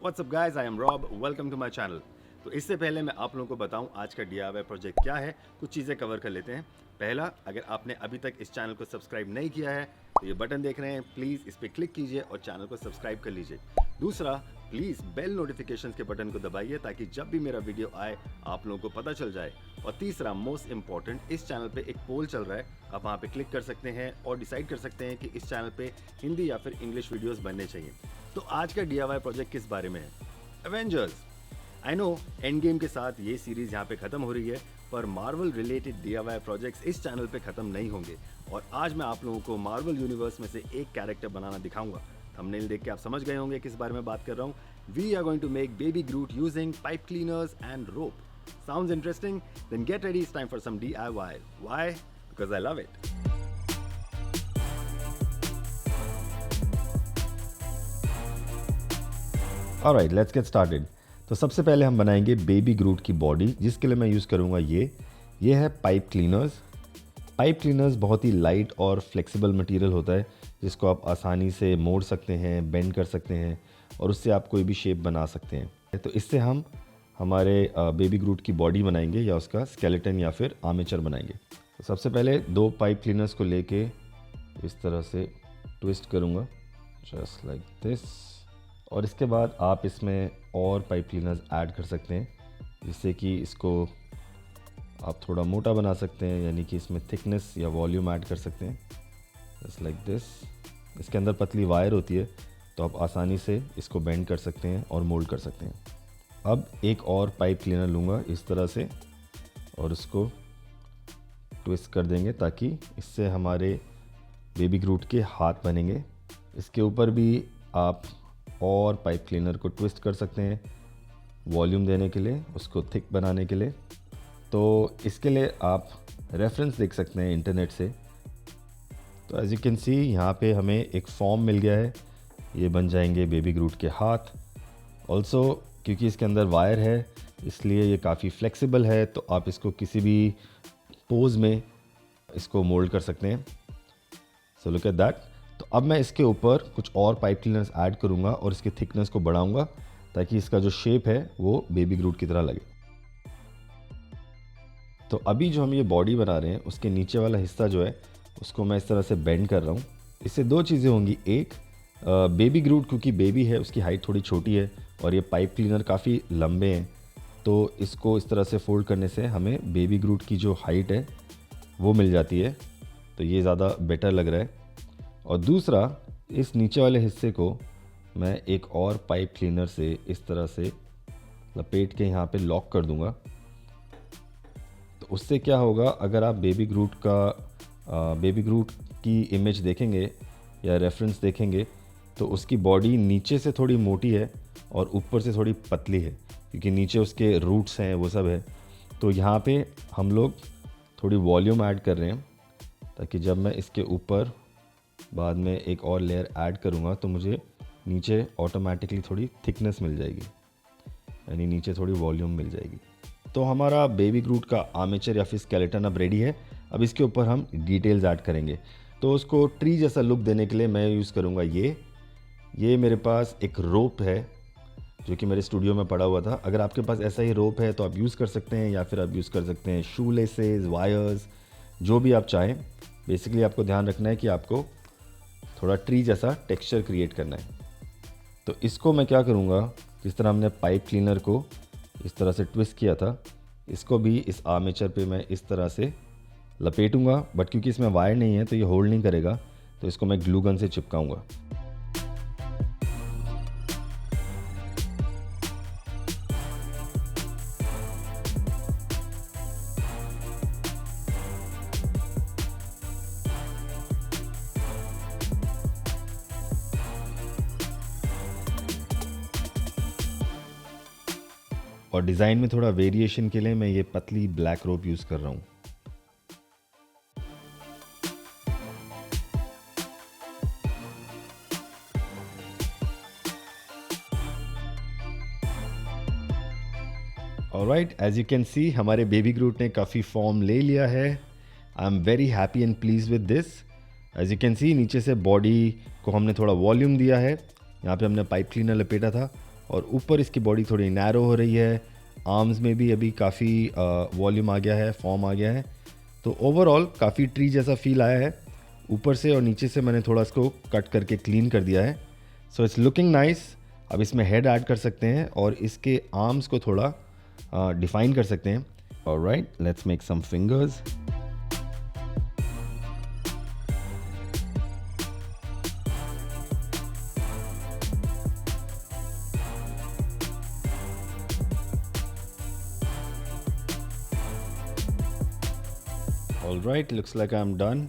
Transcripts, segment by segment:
WhatsApp guys, I am Rob, welcome to my channel. तो इससे पहले मैं आप लोगों को बताऊं आज का DIY प्रोजेक्ट क्या है, कुछ चीज़ें कवर कर लेते हैं। पहला, अगर आपने अभी तक इस चैनल को सब्सक्राइब नहीं किया है तो ये बटन देख रहे हैं, प्लीज़ इस पर क्लिक कीजिए और चैनल को सब्सक्राइब कर लीजिए। दूसरा, प्लीज़ बेल नोटिफिकेशंस के बटन को दबाइए ताकि जब भी मेरा वीडियो आए आप लोगों को पता चल जाए। और तीसरा, मोस्ट इंपॉर्टेंट, इस चैनल पे एक पोल चल रहा है, आप वहाँ पे क्लिक कर सकते हैं और डिसाइड कर सकते हैं कि इस चैनल पे हिंदी या फिर इंग्लिश वीडियोस बनने चाहिए। तो आज का DIY प्रोजेक्ट किस बारे में है? Avengers. I know end game के साथ ये सीरीज यहाँ पे खत्म हो रही है, पर मार्वल रिलेटेड DIY प्रोजेक्ट्स इस चैनल पे खत्म नहीं होंगे। और आज मैं आप लोगों को मार्वल यूनिवर्स में से एक कैरेक्टर बनाना दिखाऊंगा। थंबनेल देख के आप समझ गए होंगे किस बारे में बात कर रहा हूँ। We are going to make baby Groot using pipe cleaners and rope. Sounds interesting? Then get ready, it's time for some DIY. Why? Because I love it. Alright, let's get started. तो सबसे पहले हम बनाएंगे baby ग्रूट की body, जिसके लिए मैं use करूँगा ये है पाइप क्लीनर्स। पाइप क्लीनर्स बहुत ही लाइट और फ्लेक्सिबल मटेरियल होता है, जिसको आप आसानी से मोड़ सकते हैं, बेंड कर सकते हैं और उससे आप कोई भी शेप बना सकते हैं। तो इससे हम हमारे बेबी ग्रूट की बॉडी बनाएंगे या उसका स्केलेटन या फिर आर्मेचर बनाएंगे। तो सबसे पहले दो पाइप क्लीनर्स को लेके इस तरह से ट्विस्ट करूँगा, जस्ट लाइक दिस। और इसके बाद आप इसमें और पाइप क्लीनर्स ऐड कर सकते हैं, जिससे कि इसको आप थोड़ा मोटा बना सकते हैं, यानी कि इसमें थिकनेस या वॉल्यूम ऐड कर सकते हैं, जस्ट लाइक दिस। इसके अंदर पतली वायर होती है, तो आप आसानी से इसको बेंड कर सकते हैं और मोल्ड कर सकते हैं। अब एक और पाइप क्लीनर लूँगा इस तरह से और उसको ट्विस्ट कर देंगे, ताकि इससे हमारे बेबी ग्रूट के हाथ बनेंगे। इसके ऊपर भी आप और पाइप क्लीनर को ट्विस्ट कर सकते हैं वॉल्यूम देने के लिए, उसको थिक बनाने के लिए। तो इसके लिए आप रेफरेंस देख सकते हैं इंटरनेट से। तो एज यू कैन सी यहाँ पे हमें एक फॉर्म मिल गया है, ये बन जाएंगे बेबी ग्रूट के हाथ। ऑल्सो क्योंकि इसके अंदर वायर है इसलिए ये काफ़ी फ्लेक्सिबल है, तो आप इसको किसी भी पोज में इसको मोल्ड कर सकते हैं। So look at that. तो अब मैं इसके ऊपर कुछ और पाइप क्लीनर्स ऐड करूँगा और इसकी थिकनेस को बढ़ाऊँगा, ताकि इसका जो शेप है वो बेबी ग्रूट की तरह लगे। तो अभी जो हम ये बॉडी बना रहे हैं उसके नीचे वाला हिस्सा जो है उसको मैं इस तरह से बेंड कर रहा हूँ। इससे दो चीज़ें होंगी। एक, बेबी ग्रूट क्योंकि बेबी है उसकी हाइट थोड़ी छोटी है और ये पाइप क्लीनर काफ़ी लंबे हैं, तो इसको इस तरह से फोल्ड करने से हमें बेबी ग्रूट की जो हाइट है वो मिल जाती है, तो ये ज़्यादा बेटर लग रहा है। और दूसरा, इस नीचे वाले हिस्से को मैं एक और पाइप क्लीनर से इस तरह से लपेट के यहाँ पे लॉक कर दूँगा। तो उससे क्या होगा, अगर आप बेबी ग्रूट की इमेज देखेंगे या रेफरेंस देखेंगे तो उसकी बॉडी नीचे से थोड़ी मोटी है और ऊपर से थोड़ी पतली है, क्योंकि नीचे उसके रूट्स हैं, वो सब है। तो यहाँ पे हम लोग थोड़ी वॉल्यूम ऐड कर रहे हैं, ताकि जब मैं इसके ऊपर बाद में एक और लेयर ऐड करूँगा तो मुझे नीचे ऑटोमेटिकली थोड़ी थिकनेस मिल जाएगी, यानी नीचे थोड़ी वॉल्यूम मिल जाएगी। तो हमारा बेबी ग्रूट का आर्मेचर या फिर स्केलेटन अब रेडी है। अब इसके ऊपर हम डिटेल्स ऐड करेंगे। तो उसको ट्री जैसा लुक देने के लिए मैं यूज़ करूँगा ये मेरे पास एक रोप है जो कि मेरे स्टूडियो में पड़ा हुआ था। अगर आपके पास ऐसा ही रोप है तो आप यूज़ कर सकते हैं, या फिर आप यूज़ कर सकते हैं शू लेसेस, वायर्स, जो भी आप चाहें। बेसिकली आपको ध्यान रखना है कि आपको थोड़ा ट्री जैसा टेक्सचर क्रिएट करना है। तो इसको मैं क्या करूँगा, जिस तरह हमने पाइप क्लीनर को इस तरह से ट्विस्ट किया था, इसको भी इस आर्मेचर पे मैं इस तरह से लपेटूंगा। बट क्योंकि इसमें वायर नहीं है तो ये होल्ड नहीं करेगा, तो इसको मैं ग्लू गन से चिपकाऊंगा। और डिज़ाइन में थोड़ा वेरिएशन के लिए मैं ये पतली ब्लैक रोप यूज़ कर रहा हूँ। Alright, as you can see हमारे बेबी ग्रूट ने काफ़ी फॉर्म ले लिया है। I am very happy and please with this. As you can see नीचे से बॉडी को हमने थोड़ा वॉल्यूम दिया है, यहाँ पे हमने पाइप क्लीनर लपेटा था और ऊपर इसकी बॉडी थोड़ी नैरो हो रही है, आर्म्स में भी अभी काफ़ी वॉल्यूम आ गया है, फॉर्म आ गया है। तो ओवरऑल काफ़ी ट्री जैसा फील आया है। ऊपर से और नीचे से मैंने थोड़ा इसको कट करके क्लीन कर दिया है। So it's looking nice. अब इसमें हेड ऐड कर सकते हैं और इसके आर्म्स को थोड़ा डिफाइन कर सकते हैं। Alright, let's make some fingers. Alright, looks like I am done.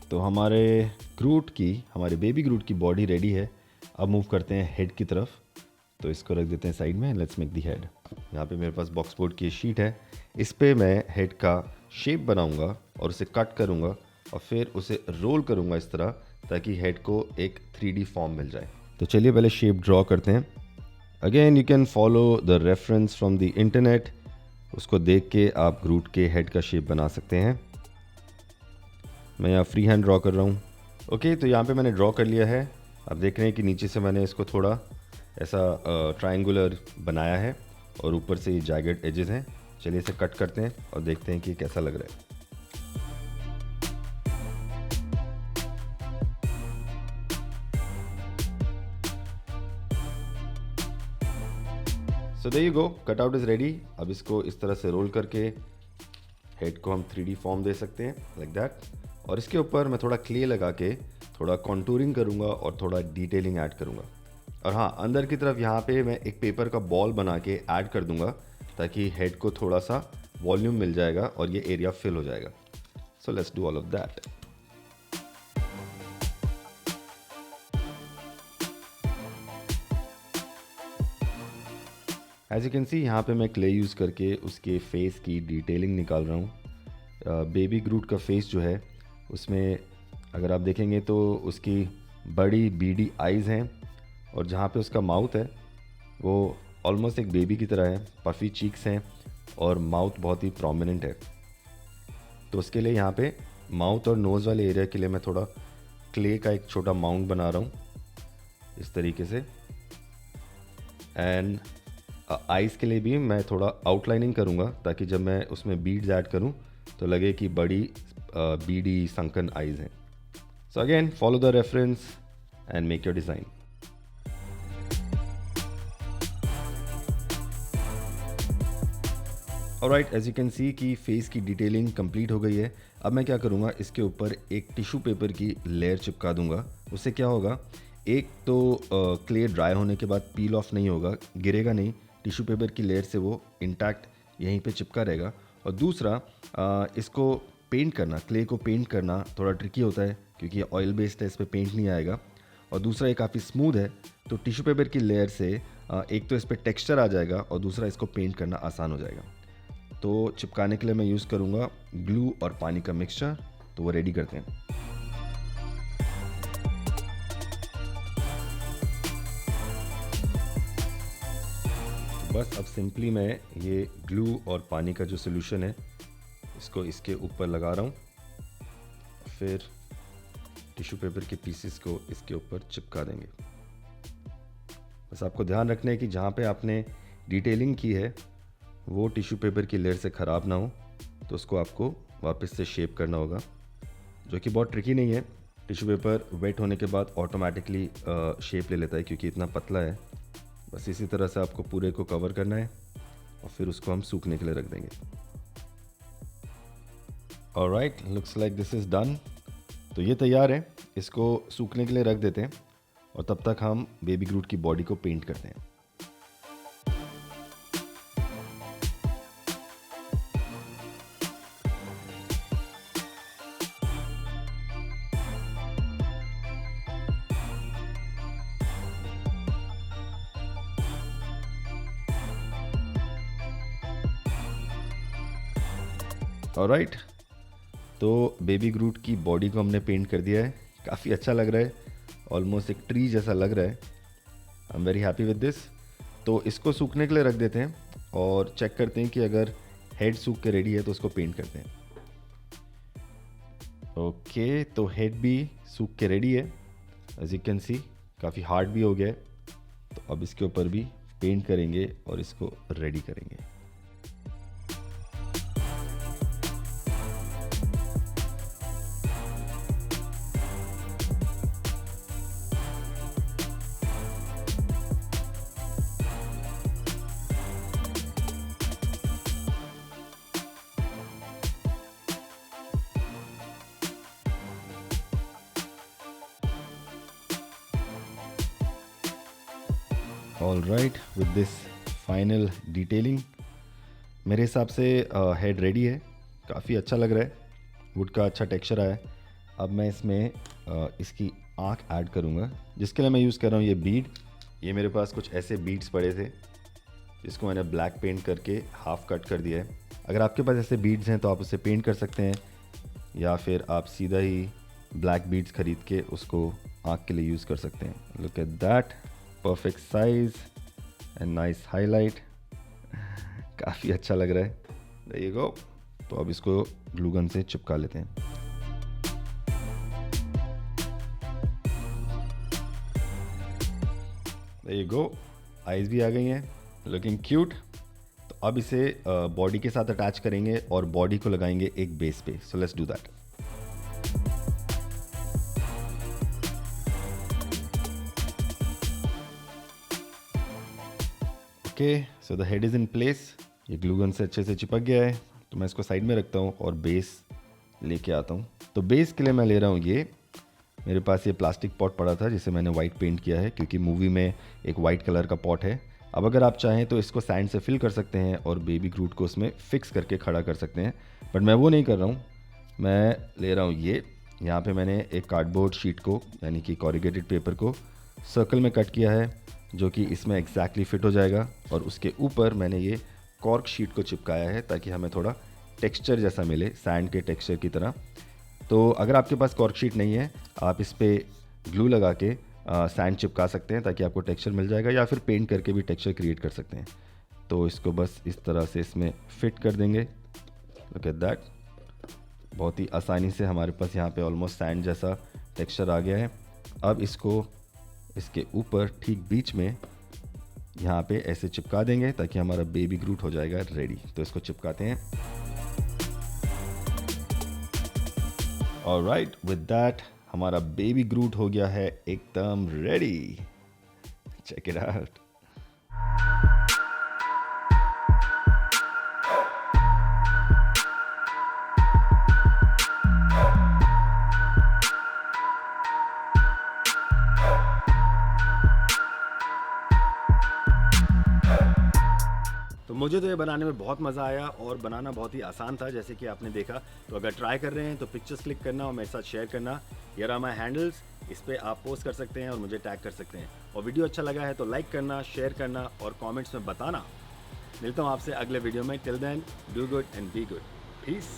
तो हमारे हमारे बेबी ग्रूट की बॉडी रेडी है। अब मूव करते हैं हेड की तरफ। तो इसको रख देते हैं साइड में। Let's make the head. यहाँ पे मेरे पास बॉक्स बोर्ड की शीट है। इस पे मैं हेड का शेप बनाऊंगा और उसे कट करूंगा और फिर उसे रोल करूंगा इस तरह, ताकि हेड को एक 3D फॉर्म मिल जाए। तो चलिए पहले शेप ड्रॉ करते हैं। Again you can follow the reference from the internet. उसको देख के आप ग्रूट के हेड का शेप बना सकते हैं। मैं यहाँ फ्री हैंड ड्रॉ कर रहा हूँ। ओके, तो यहाँ पे मैंने ड्रॉ कर लिया है। आप देख रहे हैं कि नीचे से मैंने इसको थोड़ा ऐसा ट्रायंगुलर बनाया है और ऊपर से ये जैगड एजेस हैं। चलिए इसे कट करते हैं और देखते हैं कि कैसा लग रहा है। So there you go, cut out is ready. अब इसको इस तरह से रोल करके हेड को हम 3D फॉर्म दे सकते हैं, लाइक दैट। और इसके ऊपर मैं थोड़ा क्ले लगा के थोड़ा कॉन्टूरिंग करूँगा और थोड़ा डिटेलिंग ऐड करूँगा। और हाँ, अंदर की तरफ यहाँ पे मैं एक पेपर का बॉल बना के ऐड कर दूँगा, ताकि हेड को थोड़ा सा वॉल्यूम मिल जाएगा और ये एरिया फिल हो जाएगा। So let's do all of that. As you can see, यहाँ पे मैं क्ले यूज़ करके उसके फेस की डिटेलिंग निकाल रहा हूँ। बेबी ग्रूट का फेस जो है उसमें अगर आप देखेंगे तो उसकी बड़ी बीडी आइज़ हैं और जहाँ पे उसका माउथ है वो ऑलमोस्ट एक बेबी की तरह है। पफी चीक्स हैं और माउथ बहुत ही प्रोमिनेंट है। तो उसके लिए यहाँ पे माउथ और नोज़ वाले एरिया के लिए मैं थोड़ा क्ले का एक छोटा माउंट बना रहा हूँ इस तरीके से। एंड आइज़ के लिए भी मैं थोड़ा आउटलाइनिंग करूँगा, ताकि जब मैं उसमें बीड्स ऐड करूँ तो लगे कि बड़ी बीडी संकन आइज़ हैं। So again follow the reference and make your design. Alright, as you can see कि फेस की डिटेलिंग कंप्लीट हो गई है। अब मैं क्या करूँगा, इसके ऊपर एक टिश्यू पेपर की लेयर चिपका दूंगा। उससे क्या होगा, एक तो क्ले ड्राई होने के बाद पील ऑफ नहीं होगा, गिरेगा नहीं, टिश्यू पेपर की लेयर से वो इंटैक्ट यहीं पे चिपका रहेगा। और दूसरा, इसको पेंट करना, क्ले को पेंट करना थोड़ा ट्रिकी होता है क्योंकि ऑयल बेस्ड है, इस पर पेंट नहीं आएगा। और दूसरा ये काफ़ी स्मूथ है, तो टिश्यू पेपर की लेयर से एक तो इस पर टेक्स्चर आ जाएगा और दूसरा इसको पेंट करना आसान हो जाएगा। तो चिपकाने के लिए मैं यूज़ करूँगा ग्लू और पानी का मिक्सचर। तो वो रेडी करते हैं। बस अब सिंपली मैं ये ग्लू और पानी का जो सोल्यूशन है इसको इसके ऊपर लगा रहा हूँ, फिर टिश्यू पेपर के पीसेस को इसके ऊपर चिपका देंगे। बस आपको ध्यान रखना है कि जहाँ पे आपने डिटेलिंग की है वो टिश्यू पेपर की लेयर से ख़राब ना हो, तो उसको आपको वापस से शेप करना होगा, जो कि बहुत ट्रिकी नहीं है। टिश्यू पेपर वेट होने के बाद ऑटोमेटिकली शेप ले लेता है क्योंकि इतना पतला है। बस इसी तरह से आपको पूरे को कवर करना है और फिर उसको हम सूखने के लिए रख देंगे। Alright, looks like this is done. तो ये तैयार है, इसको सूखने के लिए रख देते हैं और तब तक हम बेबी ग्रूट की बॉडी को पेंट करते हैं। ऑलराइट, तो बेबी ग्रूट की बॉडी को हमने पेंट कर दिया है। काफ़ी अच्छा लग रहा है, ऑलमोस्ट एक ट्री जैसा लग रहा है। I am very happy with this. तो इसको सूखने के लिए रख देते हैं और चेक करते हैं कि अगर हेड सूख के रेडी है तो उसको पेंट करते हैं। ओके, तो हेड भी सूख के रेडी है। एज यू कैन सी काफ़ी हार्ड भी हो गया है। तो अब इसके ऊपर भी पेंट करेंगे और इसको रेडी करेंगे। All right, with this final detailing मेरे हिसाब से हेड रेडी है। काफ़ी अच्छा लग रहा है, वुड का अच्छा टेक्सचर आया है। अब मैं इसमें इसकी आँख ऐड करूँगा, जिसके लिए मैं यूज़ कर रहा हूँ ये बीड। ये मेरे पास कुछ ऐसे बीड्स पड़े थे जिसको मैंने ब्लैक पेंट करके हाफ कट कर दिया है। अगर आपके पास ऐसे बीड्स हैं तो आप उसे पेंट कर सकते हैं, या फिर आप सीधा ही ब्लैक बीड्स ख़रीद के उसको आँख के लिए यूज़ कर सकते हैं। Look at that, perfect size and nice highlight. काफ़ी अच्छा लग रहा है। There you go. तो अब इसको ग्लू गन से चिपका लेते हैं। देयर यू गो, आइज़ भी आ गई हैं, लुकिंग क्यूट। तो अब इसे बॉडी के साथ अटैच करेंगे और बॉडी को लगाएंगे एक बेस पे। सो let's do that. Okay, so the head is in place. ये ग्लू गन से अच्छे से चिपक गया है, तो मैं इसको साइड में रखता हूँ और बेस लेके आता हूँ। तो बेस के लिए मैं ले रहा हूँ ये, मेरे पास ये प्लास्टिक पॉट पड़ा था जिसे मैंने वाइट पेंट किया है, क्योंकि मूवी में एक वाइट कलर का पॉट है। अब अगर आप चाहें तो इसको सैंड से फिल कर सकते हैं और बेबी ग्रूट को उसमें फिक्स करके खड़ा कर सकते हैं, बट मैं वो नहीं कर रहा हूँ। मैं ले रहा हूँ ये, यहाँ पे मैंने एक कार्डबोर्ड शीट को, यानी कि कॉरिगेटेड पेपर को सर्कल में कट किया है, जो कि इसमें एग्जैक्टली फिट हो जाएगा। और उसके ऊपर मैंने ये कॉर्क शीट को चिपकाया है ताकि हमें थोड़ा टेक्सचर जैसा मिले, सैंड के टेक्सचर की तरह। तो अगर आपके पास कॉर्क शीट नहीं है, आप इस पर ग्लू लगा के सैंड चिपका सकते हैं ताकि आपको टेक्सचर मिल जाएगा, या फिर पेंट करके भी टेक्सचर क्रिएट कर सकते हैं। तो इसको बस इस तरह से इसमें फिट कर देंगे। लुक एट दैट, बहुत ही आसानी से हमारे पास यहाँ पे ऑलमोस्ट सैंड जैसा टेक्सचर आ गया है। अब इसको इसके ऊपर ठीक बीच में यहाँ पे ऐसे चिपका देंगे ताकि हमारा बेबी ग्रूट हो जाएगा रेडी। तो इसको चिपकाते हैं। ऑलराइट, विद दैट हमारा बेबी ग्रूट हो गया है एकदम रेडी। Check it out. तो मुझे तो ये बनाने में बहुत मज़ा आया और बनाना बहुत ही आसान था, जैसे कि आपने देखा। तो अगर ट्राई कर रहे हैं तो पिक्चर्स क्लिक करना और मेरे साथ शेयर करना। ये रहा माय हैंडल्स, इस पर आप पोस्ट कर सकते हैं और मुझे टैग कर सकते हैं। और वीडियो अच्छा लगा है तो लाइक करना, शेयर करना और कमेंट्स में बताना। मिलता हूँ आपसे अगले वीडियो में। Till then, do good and be good. Piece.